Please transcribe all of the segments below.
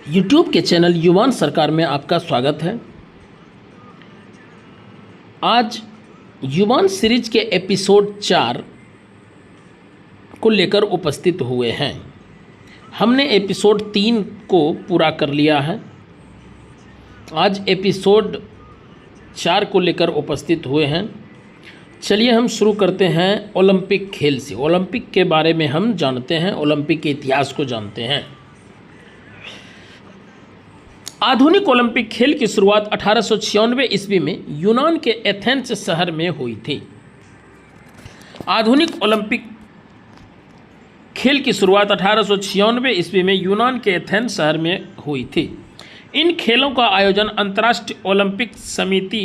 YouTube के channel युवान सरकार में आपका स्वागत है। आज युवान सीरीज के एपिसोड 4 को लेकर उपस्थित हुए हैं। हमने एपिसोड 3 को पूरा कर लिया है। आज एपिसोड 4 को लेकर उपस्थित हुए हैं। चलिए हम शुरू करते हैं ओलंपिक खेल से। ओलंपिक के बारे में हम जानते हैं, ओलंपिक के इतिहास को जानते हैं। आधुनिक ओलंपिक खेल की शुरुआत 1896 ईस्वी में यूनान के एथेंस शहर में हुई थी। आधुनिक ओलंपिक खेल की शुरुआत 1896 ईस्वी में यूनान के एथेंस शहर में हुई थी। इन खेलों का आयोजन अंतर्राष्ट्रीय ओलंपिक समिति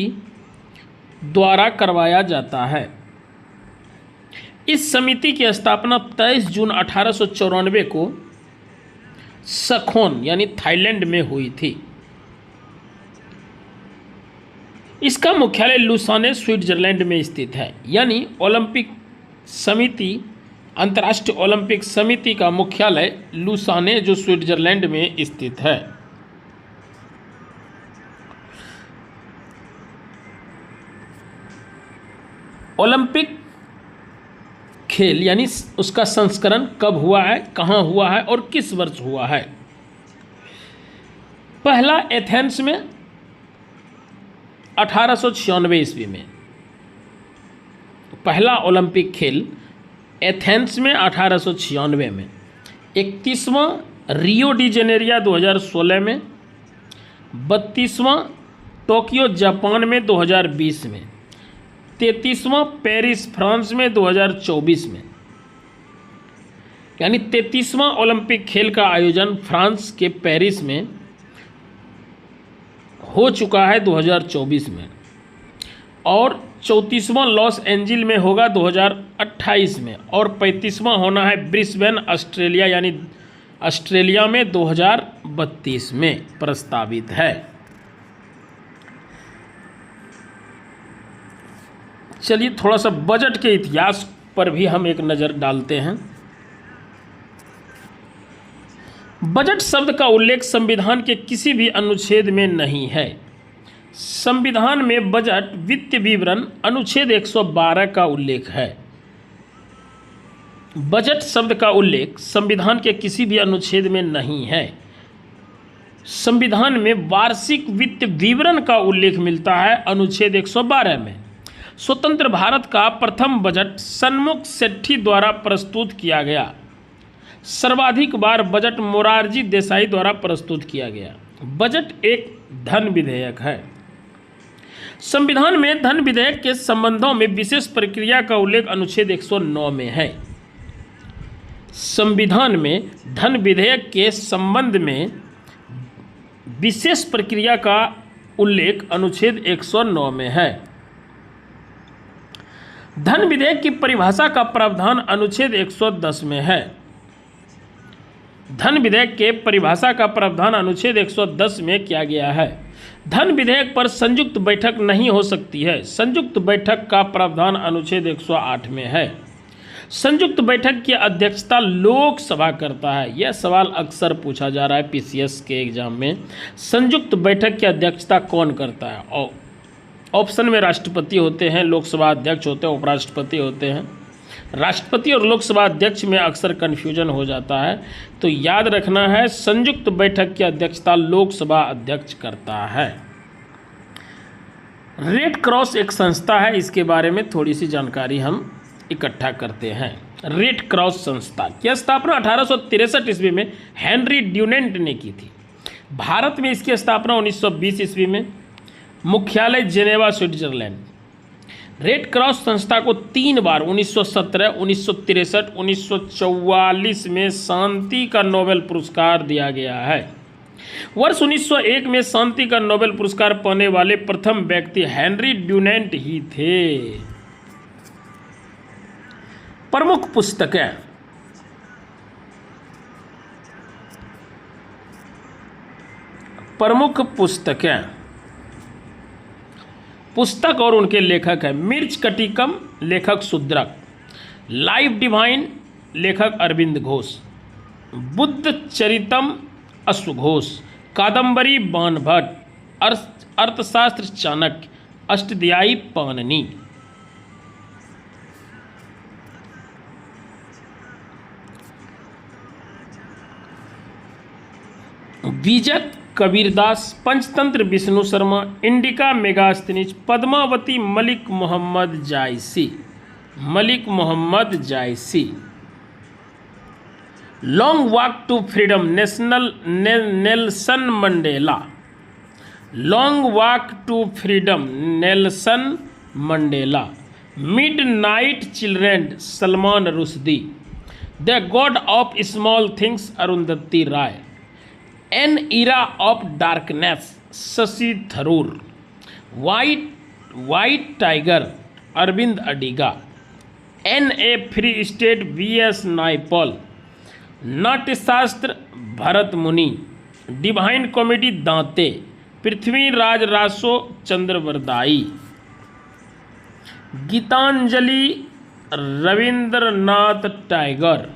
द्वारा करवाया जाता है। इस समिति की स्थापना 23 जून 1894 को सखोन यानी थाईलैंड में हुई थी। इसका मुख्यालय लुसाने स्विट्जरलैंड में स्थित है। यानी ओलंपिक समिति, अंतर्राष्ट्रीय ओलंपिक समिति का मुख्यालय लुसाने जो स्विट्जरलैंड में स्थित है। ओलंपिक खेल यानी उसका संस्करण कब हुआ है, कहाँ हुआ है और किस वर्ष हुआ है। पहला एथेंस में 1896 ईस्वी में। पहला ओलंपिक खेल एथेंस में 1896 में। 31वां रियो डी जेनेरिया 2016 में। 32वां टोक्यो जापान में 2020 में। 33वां पेरिस फ्रांस में 2024 में। यानी 33वां ओलंपिक खेल का आयोजन फ्रांस के पेरिस में हो चुका है 2024 में, और 34वां लॉस एंजिल में होगा 2028 में, और 35वां होना है ब्रिस्बेन ऑस्ट्रेलिया यानी ऑस्ट्रेलिया में 2032 में प्रस्तावित है। चलिए थोड़ा सा बजट के इतिहास पर भी हम एक नज़र डालते हैं। बजट शब्द का उल्लेख संविधान के किसी भी अनुच्छेद में नहीं है। संविधान में बजट वित्तीय विवरण अनुच्छेद 112 का उल्लेख है। बजट शब्द का उल्लेख संविधान के किसी भी अनुच्छेद में नहीं है। संविधान में वार्षिक वित्तीय विवरण का उल्लेख मिलता है अनुच्छेद 112 में। स्वतंत्र भारत का प्रथम बजट सन्मुख सेठी द्वारा प्रस्तुत किया गया। सर्वाधिक बार बजट मोरारजी देसाई द्वारा प्रस्तुत किया गया। बजट एक धन विधेयक है। संविधान में धन विधेयक के संबंधों में विशेष प्रक्रिया का उल्लेख अनुच्छेद 109 में है। संविधान में धन विधेयक के संबंध में विशेष प्रक्रिया का उल्लेख अनुच्छेद 109 में है। धन विधेयक की परिभाषा का प्रावधान अनुच्छेद 110 में है। धन विधेयक के परिभाषा का प्रावधान अनुच्छेद 110 में किया गया है। धन विधेयक पर संयुक्त बैठक नहीं हो सकती है। संयुक्त बैठक का प्रावधान अनुच्छेद 108 में है। संयुक्त बैठक की अध्यक्षता लोकसभा करता है। यह सवाल अक्सर पूछा जा रहा है पीसीएस के एग्जाम में। संयुक्त बैठक की अध्यक्षता कौन करता है? और ऑप्शन में राष्ट्रपति होते हैं, लोकसभा अध्यक्ष होते हैं, उपराष्ट्रपति होते हैं। राष्ट्रपति और लोकसभा अध्यक्ष में अक्सर कन्फ्यूजन हो जाता है, तो याद रखना है संयुक्त बैठक की अध्यक्षता लोकसभा अध्यक्ष करता है। रेड क्रॉस एक संस्था है, इसके बारे में थोड़ी सी जानकारी हम इकट्ठा करते हैं। रेड क्रॉस संस्था की स्थापना 1863 ईस्वी में हेनरी ड्यूनेंट ने की थी। भारत में इसकी स्थापना 1920 ईस्वी में। मुख्यालय जेनेवा स्विट्जरलैंड। रेड क्रॉस संस्था को 3 बार 1917, 1963, 1944 में शांति का नोबेल पुरस्कार दिया गया है। वर्ष 1901 में शांति का नोबेल पुरस्कार पाने वाले प्रथम व्यक्ति हेनरी ड्यूनेंट ही थे। प्रमुख पुस्तकें। प्रमुख पुस्तकें पुस्तक और उनके लेखक हैं। मिर्चकटिकम लेखक शूद्रक। लाइफ डिवाइन लेखक अरविंद घोष। बुद्ध चरितम अश्वघोष। कादम्बरी बाणभट्ट, अर्थशास्त्र Chanakya, Ashtadhyayi Panini. Bijak Kabirdas, Panchatantra Vishnu Sharma, Indica Megasthenes, Padmavati Malik Mohammad Jayasi, Malik Mohammad Jayasi. Long walk to freedom, Nelson Mandela, long walk to freedom, Nelson Mandela. Midnight children, Salman Rushdie. The god of small things, Arundhati Roy. An era of darkness, Shashi Tharoor. White tiger, Aravind Adiga. In a free state, V S Naipaul. Natyashastra, Bharat Muni. Divine comedy, दांते, पृथ्वीराज रासो, चंद्रवरदाई। गीतांजलि, रविंद्रनाथ टैगोर।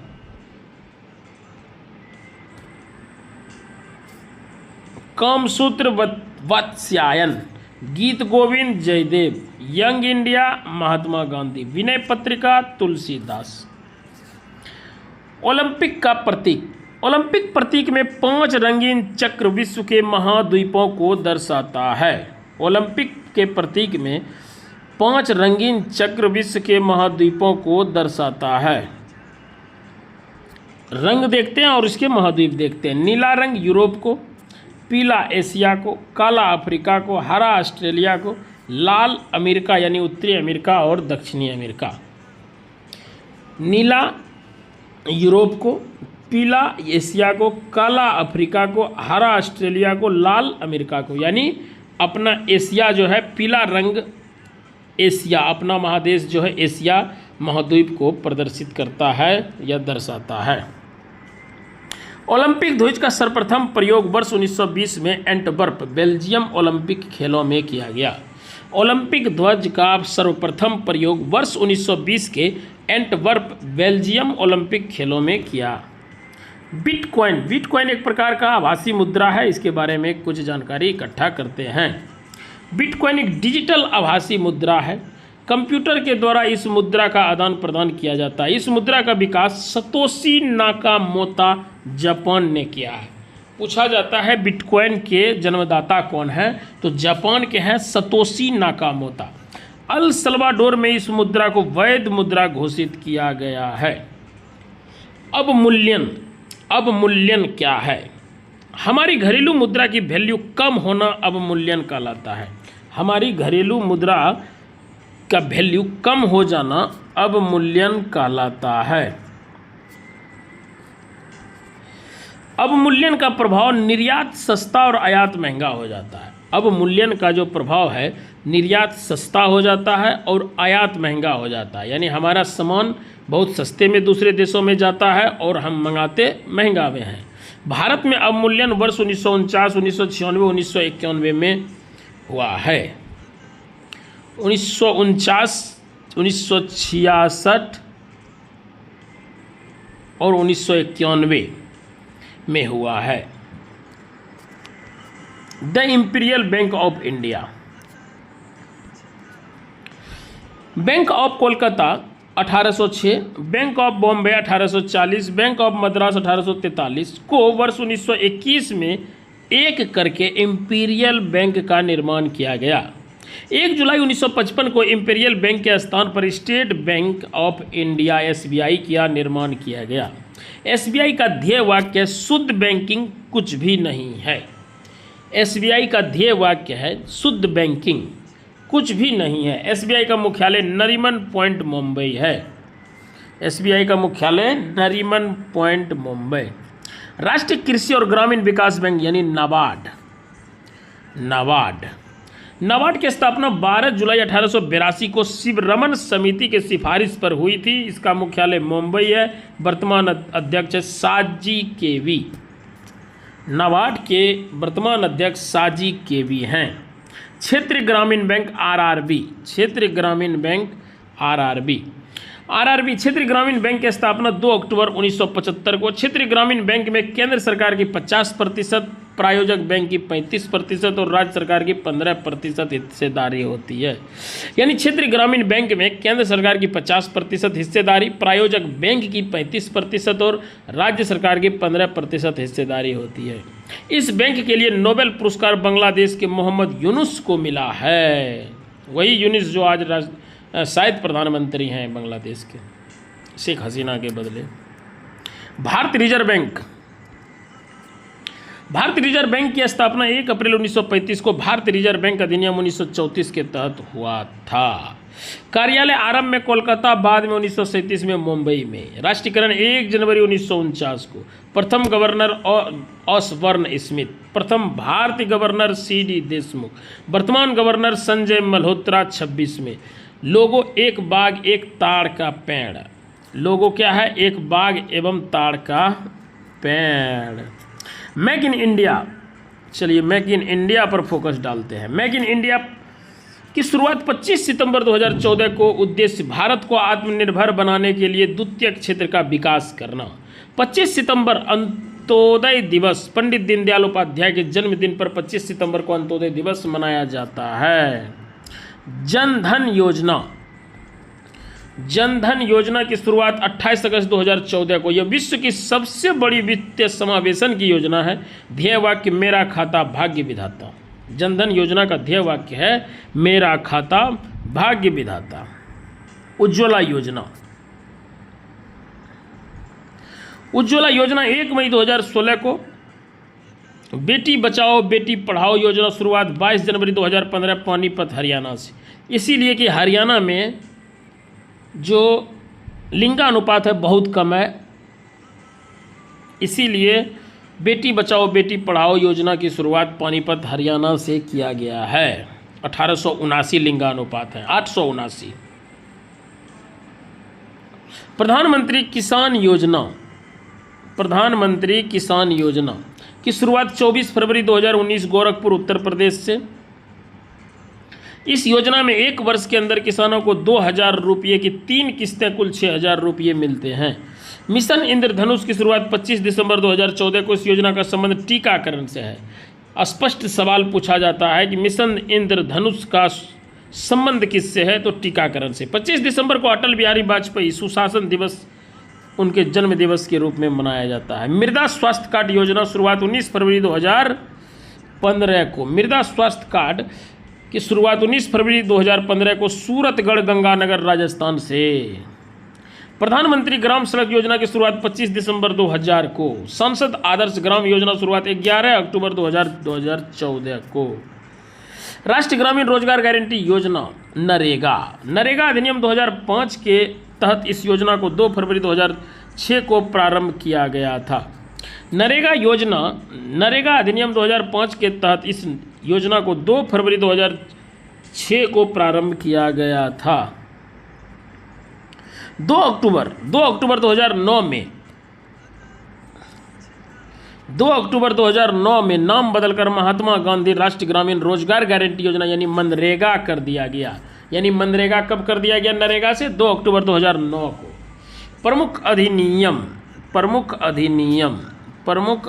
कामसूत्र, वात्स्यायन। गीत Govind, Jaydev. Young India, Mahatma Gandhi. Vinay Patrika, Tulsidas. Olympic का प्रतीक, Olympic प्रतीक में 5 रंगीन चक्र विश्व के महाद्वीपों को दर्शाता है। ओलंपिक के प्रतीक में 5 रंगीन चक्र विश्व के महाद्वीपों को दर्शाता है। रंग देखते हैं और इसके महाद्वीप देखते हैं। नीला रंग यूरोप को, पीला एशिया को, काला अफ्रीका को, हरा ऑस्ट्रेलिया को, लाल अमेरिका यानी उत्तरी अमेरिका और दक्षिणी अमेरिका। नीला यूरोप को, पीला एशिया को, काला अफ्रीका को, हरा ऑस्ट्रेलिया को, लाल अमेरिका को। यानी अपना एशिया जो है, पीला रंग एशिया, अपना महादेश जो है एशिया महाद्वीप को प्रदर्शित करता है या दर्शाता है। ओलंपिक ध्वज का सर्वप्रथम प्रयोग वर्ष 1920 में एंटवर्प, बेल्जियम ओलंपिक खेलों में किया गया। ओलंपिक ध्वज का सर्वप्रथम प्रयोग वर्ष 1920 के एंटवर्प, बेल्जियम ओलंपिक खेलों में किया। बिटकॉइन, बिटकॉइन एक प्रकार का आभासी मुद्रा है। इसके बारे में कुछ जानकारी इकट्ठा करते हैं। बिटकॉइन एक डिजिटल आभासी मुद्रा है। कंप्यूटर के द्वारा इस मुद्रा का आदान प्रदान किया जाता है। इस मुद्रा का विकास सतोशी नाकामोतो जापान ने किया है। पूछा जाता है बिटकॉइन के जन्मदाता कौन है, तो जापान के हैं सतोशी नाकामोतो। अल सल्वाडोर में इस मुद्रा को वैध मुद्रा घोषित किया गया है। अवमूल्यन क्या है? हमारी घरेलू मुद्रा की वैल्यू कम होना अवमूल्यन कहलाता है। हमारी घरेलू मुद्रा का वैल्यू कम हो जाना अवमूल्यन कहलाता है। अवमूल्यन का प्रभाव निर्यात सस्ता और आयात महंगा हो जाता है। अवमूल्यन का जो प्रभाव है, निर्यात सस्ता हो जाता है और आयात महंगा हो जाता है। यानी हमारा सामान बहुत सस्ते में दूसरे देशों में जाता है और हम मंगाते महंगा में हैं। भारत में अवमूल्यन वर्ष 1949, 1996, 1991 में हुआ है। 1949, 1966 और 1991 में हुआ है। The imperial bank of India, bank of Kolkata 1806, bank of Bombay 1840, bank of Madras 1843 को वर्ष 1921 में एक करके इंपीरियल बैंक का निर्माण किया गया। 1 जुलाई 1955 को इंपीरियल बैंक के स्थान पर state bank of India SBI का निर्माण किया गया। SBI का ध्येय वाक्य शुद्ध बैंकिंग कुछ भी नहीं है। SBI का ध्येय वाक्य है शुद्ध बैंकिंग कुछ भी नहीं है। SBI का मुख्यालय नरीमन पॉइंट मुंबई है। SBI का मुख्यालय नरीमन पॉइंट मुंबई। राष्ट्रीय कृषि और ग्रामीण विकास बैंक यानी नाबार्ड की स्थापना 12 जुलाई 1882 को शिवरमन समिति के सिफारिश पर हुई थी। इसका मुख्यालय मुंबई है। वर्तमान अध्यक्ष है साजी केवी। नाबार्ड के वर्तमान अध्यक्ष साजी केवी हैं। क्षेत्रीय ग्रामीण बैंक RRB, क्षेत्रीय ग्रामीण बैंक RRB क्षेत्रीय ग्रामीण बैंक की स्थापना 2 अक्टूबर 1975 को। क्षेत्रीय ग्रामीण बैंक में केंद्र सरकार की 50% प्रायोजक बैंक की 35% और राज्य सरकार की 15% हिस्सेदारी होती है। यानी क्षेत्रीय ग्रामीण बैंक में केंद्र सरकार की 50% हिस्सेदारी, प्रायोजक बैंक की 35% और राज्य सरकार की 15% हिस्सेदारी होती है। इस बैंक के लिए नोबेल पुरस्कार बांग्लादेश के मोहम्मद यूनुस को मिला है। वही यूनुस जो आज शायद प्रधानमंत्री हैं बांग्लादेश के, शेख हसीना के बदले। भारतीय रिजर्व बैंक। भारतीय रिजर्व बैंक की स्थापना 1 अप्रैल 1935 को भारतीय रिजर्व बैंक अधिनियम 1934 के तहत हुआ था। कार्यालय आरंभ में कोलकाता, बाद में 1937 में मुंबई में। राष्ट्रीयकरण 1 जनवरी 1949 को। प्रथम गवर्नर ऑसबर्न स्मिथ, प्रथम भारतीय गवर्नर CD देशमुख, वर्तमान गवर्नर संजय मल्होत्रा 26 में। लोगो एक बाग एक ताड़ का पेड़। लोगो क्या है? एक बाग एवं ताड़ का पेड़। Make in India. चलिए मेक इन इंडिया पर फोकस डालते हैं। मेक इन इंडिया की शुरुआत 25 सितंबर 2014 को। उद्देश्य भारत को आत्मनिर्भर बनाने के लिए द्वितीयक क्षेत्र का विकास करना। 25 सितंबर अंत्योदय दिवस। पंडित दीनदयाल उपाध्याय के जन्मदिन पर 25 सितंबर को अंत्योदय दिवस मनाया जाता है। जन धन योजना। जन धन योजना की शुरुआत 28 अगस्त 2014 को। यह विश्व की सबसे बड़ी वित्तीय समावेशन की योजना है। ध्येय वाक्य मेरा खाता भाग्य विधाता। जन धन योजना का ध्येय वाक्य है मेरा खाता भाग्य विधाता। उज्ज्वला योजना। उज्ज्वला योजना 1 मई 2016 को। बेटी बचाओ बेटी पढ़ाओ योजना शुरुआत 22 जनवरी 2015 पानीपत हरियाणा से। इसीलिए कि हरियाणा में जो लिंगानुपात है बहुत कम है, इसीलिए बेटी बचाओ बेटी पढ़ाओ योजना की शुरुआत पानीपत हरियाणा से किया गया है। 1879 लिंगानुपात है, 879। प्रधानमंत्री किसान योजना। प्रधानमंत्री किसान योजना की शुरुआत 24 फरवरी 2019 गोरखपुर उत्तर प्रदेश से। इस योजना में 1 वर्ष के अंदर किसानों को 2,000 रुपये की 3 किस्तें कुल 6,000 रुपये मिलते हैं। मिशन इंद्रधनुष की शुरुआत 25 दिसंबर 2014 को। इस योजना का संबंध टीकाकरण से है। स्पष्ट सवाल पूछा जाता है कि मिशन इंद्रधनुष का संबंध किससे है, तो टीकाकरण से। 25 दिसंबर को अटल बिहारी वाजपेयी सुशासन दिवस उनके जन्म दिवस के रूप में मनाया जाता है। मृदा स्वास्थ्य कार्ड योजना शुरुआत 19 फरवरी 2015 को। मृदा स्वास्थ्य कार्ड की शुरुआत 19 फरवरी 2015 को सूरतगढ़ गंगानगर राजस्थान से। प्रधानमंत्री ग्राम सड़क योजना की शुरुआत 25 दिसंबर 2000 को। सांसद आदर्श ग्राम योजना शुरुआत 11 अक्टूबर 2014 को। राष्ट्रीय ग्रामीण रोजगार गारंटी योजना नरेगा। नरेगा अधिनियम 2005 के तहत इस योजना को 2 फरवरी 2006 को प्रारंभ किया गया था। नरेगा अधिनियम 2005 के तहत इस योजना को 2 फरवरी 2006 को प्रारंभ किया गया था। 2 अक्टूबर 2009 में नाम बदलकर महात्मा गांधी राष्ट्रीय ग्रामीण रोजगार गारंटी योजना यानी मनरेगा कर दिया गया। यानी मनरेगा कब कर दिया गया? नरेगा से 2 अक्टूबर 2009 को। प्रमुख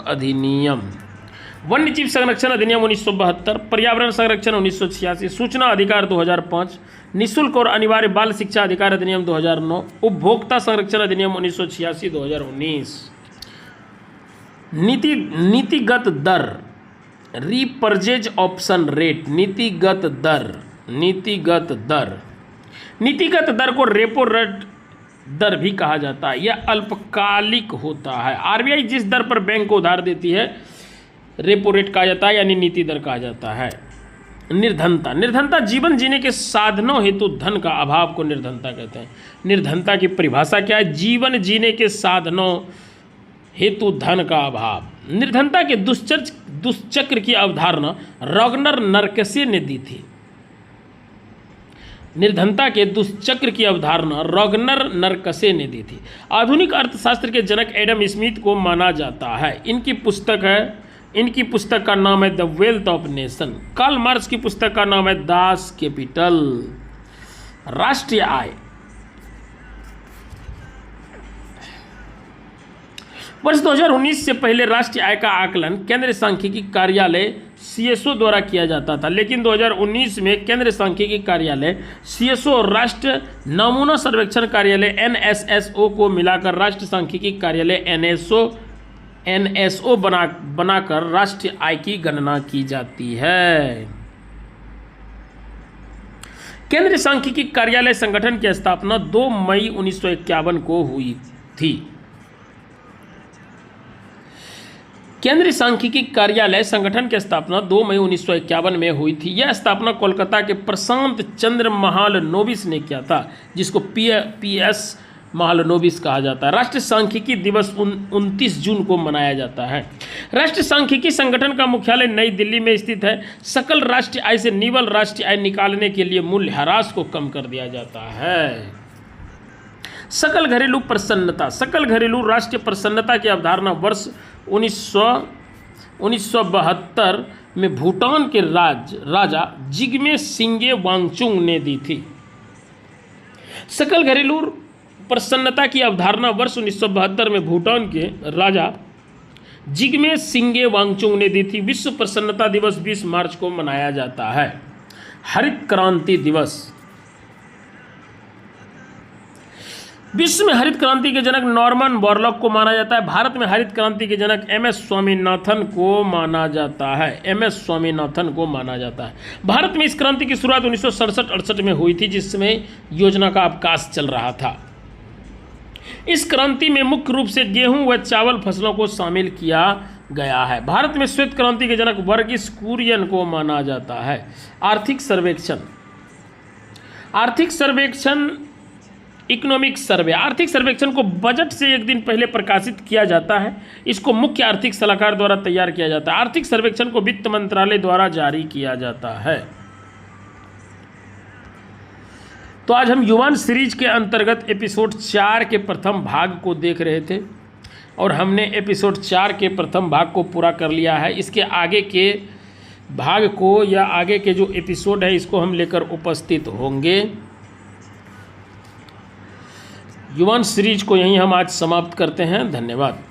अधिनियम वन्यजीव संरक्षण अधिनियम 1972, पर्यावरण संरक्षण 1986, सूचना अधिकार 2005, निःशुल्क और अनिवार्य बाल शिक्षा अधिकार अधिनियम 2009, उपभोक्ता संरक्षण अधिनियम 1986 2019। नीतिगत दर रीपर्जेज ऑप्शन रेट। नीतिगत दर को रेपो रेट दर भी कहा जाता है। यह अल्पकालिक होता है। आरबीआई जिस दर पर बैंक को उधार देती है रेपो रेट कहा जाता है, यानी नीति दर कहा जाता है। निर्धनता जीवन जीने के साधनों हेतु धन का अभाव को निर्धनता कहते हैं। निर्धनता की परिभाषा क्या है? जीवन जीने के साधनों हेतु धन का अभाव। निर्धनता के दुष्चक्र की अवधारणा रॉगनर नरकसे ने दी थी। निर्धनता के दुष्चक्र की अवधारणा रॉगनर नरकसे ने दी थी। आधुनिक अर्थशास्त्र के जनक एडम स्मिथ को माना जाता है। इनकी पुस्तक का नाम है the wealth of nation. Karl Marx की पुस्तक का नाम है दास कैपिटल। राष्ट्रीय आय वर्ष 2019 से पहले राष्ट्रीय आय का आकलन केंद्रीय सांख्यिकी कार्यालय CSO द्वारा किया जाता था, लेकिन 2019 में केंद्रीय सांख्यिकी कार्यालय CSO और राष्ट्रीय नमूना सर्वेक्षण कार्यालय NSSO को मिलाकर राष्ट्रीय सांख्यिकी कार्यालय NSO बनाकर राष्ट्रीय आय की गणना की जाती है। केंद्रीय सांख्यिकी कार्यालय संगठन की स्थापना 2 मई 1951 को हुई थी। केंद्रीय सांख्यिकी कार्यालय संगठन की स्थापना 2 मई 1951 में हुई थी। यह स्थापना कोलकाता के प्रशांत चंद्र महालनोबिस ने किया था, जिसको PS महालनोबिस कहा जाता है। राष्ट्रीय सांख्यिकी दिवस 29 जून को मनाया जाता है। राष्ट्रीय सांख्यिकी संगठन का मुख्यालय नई दिल्ली में स्थित है। सकल राष्ट्रीय आय से निवल राष्ट्रीय आय निकालने के लिए मूल्यह्रास को कम कर दिया जाता है। सकल घरेलू प्रसन्नता। सकल घरेलू राष्ट्रीय प्रसन्नता की अवधारणा वर्ष 1972 में भूटान के राजा जिग्मे सिंगे वांगचुक ने दी थी। सकल घरेलू प्रसन्नता की अवधारणा वर्ष 1972 में भूटान के राजा जिग्मे सिंगे वांगचुक ने दी थी। विश्व प्रसन्नता दिवस 20 मार्च को मनाया जाता है। हरित क्रांति दिवस। विश्व में हरित क्रांति के जनक नॉर्मन बोरलॉग को माना जाता है। भारत में हरित क्रांति के जनक MS स्वामीनाथन को माना जाता है। MS स्वामीनाथन को माना जाता है। भारत में इस क्रांति की शुरुआत 1967-68 में हुई थी, जिसमें योजना का अवकाश चल रहा था। इस क्रांति में मुख्य रूप से गेहूं व चावल फसलों को शामिल किया गया है। भारत में श्वेत क्रांति के जनक वर्गीस कुरियन को माना जाता है। आर्थिक सर्वेक्षण। आर्थिक सर्वेक्षण इकोनॉमिक सर्वे। आर्थिक सर्वेक्षण को बजट से एक दिन पहले प्रकाशित किया जाता है। इसको मुख्य आर्थिक सलाहकार द्वारा तैयार किया जाता है। आर्थिक सर्वेक्षण को वित्त मंत्रालय द्वारा जारी किया जाता है। तो आज हम युवान सीरीज के अंतर्गत एपिसोड 4 के प्रथम भाग को देख रहे थे और हमने एपिसोड 4 के प्रथम भाग को पूरा कर लिया है। इसके आगे के भाग को या आगे के जो एपिसोड है इसको हम लेकर उपस्थित होंगे। युवान सीरीज को यहीं हम आज समाप्त करते हैं। धन्यवाद।